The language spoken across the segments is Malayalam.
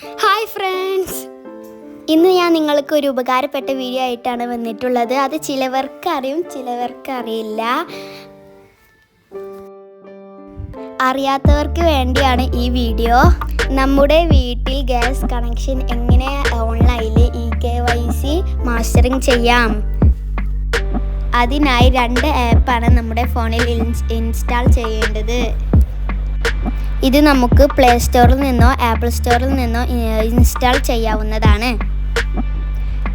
ഹായ് ഫ്രണ്ട്സ്, ഇന്ന് ഞാൻ നിങ്ങൾക്ക് ഒരു ഉപകാരപ്പെട്ട വീഡിയോ ആയിട്ടാണ് വന്നിട്ടുള്ളത്. അത് ചിലവർക്ക് അറിയും, ചിലവർക്ക് അറിയില്ല. അറിയാത്തവർക്ക് വേണ്ടിയാണ് ഈ വീഡിയോ. നമ്മുടെ വീട്ടിൽ ഗ്യാസ് കണക്ഷൻ എങ്ങനെ ഓൺലൈനിൽ eKYC മാസ്റ്ററിംഗ് ചെയ്യാം. അതിനായി 2 ആപ്പാണ് നമ്മുടെ ഫോണിൽ ഇൻസ്റ്റാൾ ചെയ്യേണ്ടത്. ഇത് നമുക്ക് പ്ലേ സ്റ്റോറിൽ നിന്നോ ആപ്പിൾ സ്റ്റോറിൽ നിന്നോ ഇൻസ്റ്റാൾ ചെയ്യാവുന്നതാണ്.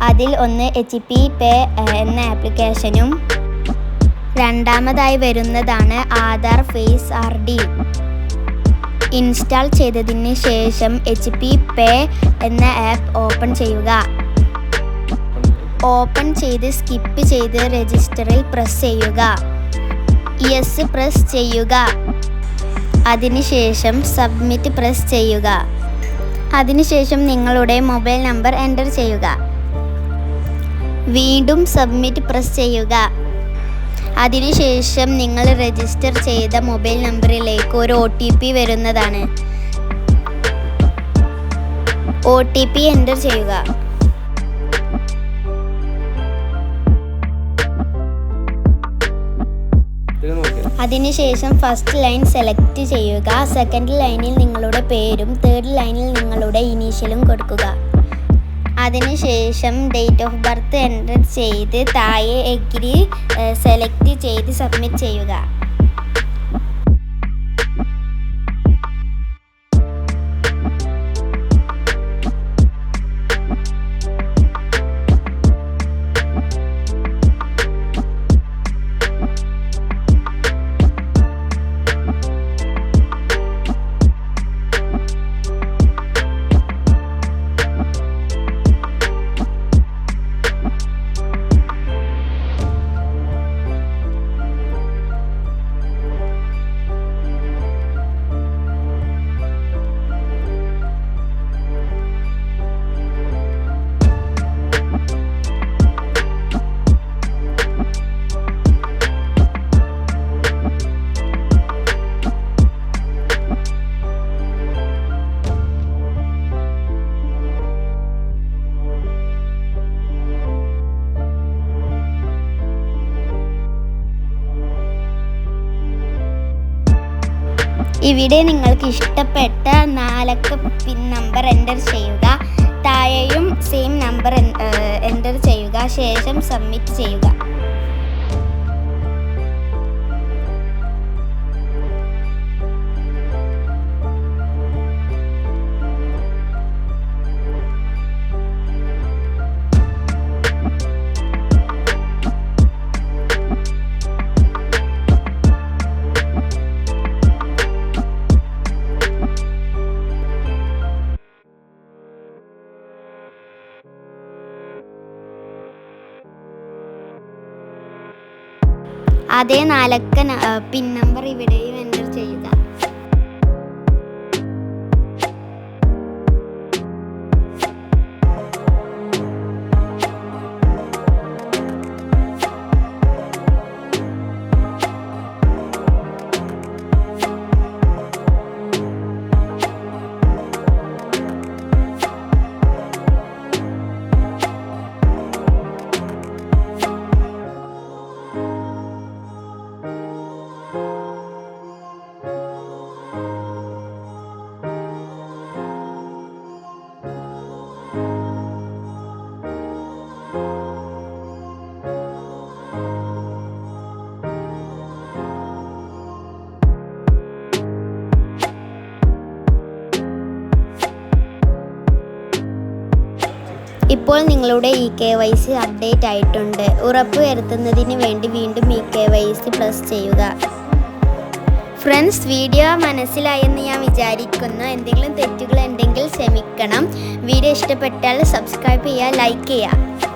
അതിൽ ഒന്ന് HP പേ എന്ന ആപ്ലിക്കേഷനും രണ്ടാമതായി വരുന്നതാണ് ആധാർ ഫേസ് ID. ഇൻസ്റ്റാൾ ചെയ്തതിന് ശേഷം HP പേ എന്ന ആപ്പ് ഓപ്പൺ ചെയ്യുക. ഓപ്പൺ ചെയ്ത് സ്കിപ്പ് ചെയ്ത് രജിസ്റ്ററിൽ പ്രസ് ചെയ്യുക. യെസ് പ്രസ് ചെയ്യുക. അതിനുശേഷം സബ്മിറ്റ് പ്രസ് ചെയ്യുക. അതിനുശേഷം നിങ്ങളുടെ മൊബൈൽ നമ്പർ എൻ്റർ ചെയ്യുക. വീണ്ടും സബ്മിറ്റ് പ്രസ് ചെയ്യുക. അതിനുശേഷം നിങ്ങൾ രജിസ്റ്റർ ചെയ്ത മൊബൈൽ നമ്പറിലേക്ക് ഒരു OTP വരുന്നതാണ്. OTP എൻ്റർ ചെയ്യുക. അതിനുശേഷം ഫസ്റ്റ് ലൈൻ സെലക്ട് ചെയ്യുക. സെക്കൻഡ് ലൈനിൽ നിങ്ങളുടെ പേരും തേർഡ് ലൈനിൽ നിങ്ങളുടെ ഇനീഷ്യലും കൊടുക്കുക. അതിനുശേഷം ഡേറ്റ് ഓഫ് ബർത്ത് എൻ്റർ ചെയ്ത് താഴെ എഗ്രി സെലക്ട് ചെയ്ത് സബ്മിറ്റ് ചെയ്യുക. ഇവിടെ നിങ്ങൾക്ക് ഇഷ്ടപ്പെട്ട 4 അക്ക പിൻ നമ്പർ എൻ്റർ ചെയ്യുക. താഴെയും സെയിം നമ്പർ എൻ്റർ ചെയ്യുക. ശേഷം സബ്മിറ്റ് ചെയ്യുക. അതേ 4 അക്ക പിൻ നമ്പർ ഇവിടെയും എൻ്റർ ചെയ്യുക. ഇപ്പോൾ നിങ്ങളുടെ eKYC അപ്ഡേറ്റ് ആയിട്ടുണ്ട്. ഉറപ്പുവരുത്തുന്നതിന് വേണ്ടി വീണ്ടും eKYC പ്ലസ് ചെയ്യുക. ഫ്രണ്ട്സ്, വീഡിയോ മനസ്സിലായെന്ന് ഞാൻ വിചാരിക്കുന്നു. എന്തെങ്കിലും തെറ്റുകൾ ഉണ്ടെങ്കിൽ ക്ഷമിക്കണം. വീഡിയോ ഇഷ്ടപ്പെട്ടാൽ സബ്സ്ക്രൈബ് ചെയ്യുക, ലൈക്ക് ചെയ്യുക.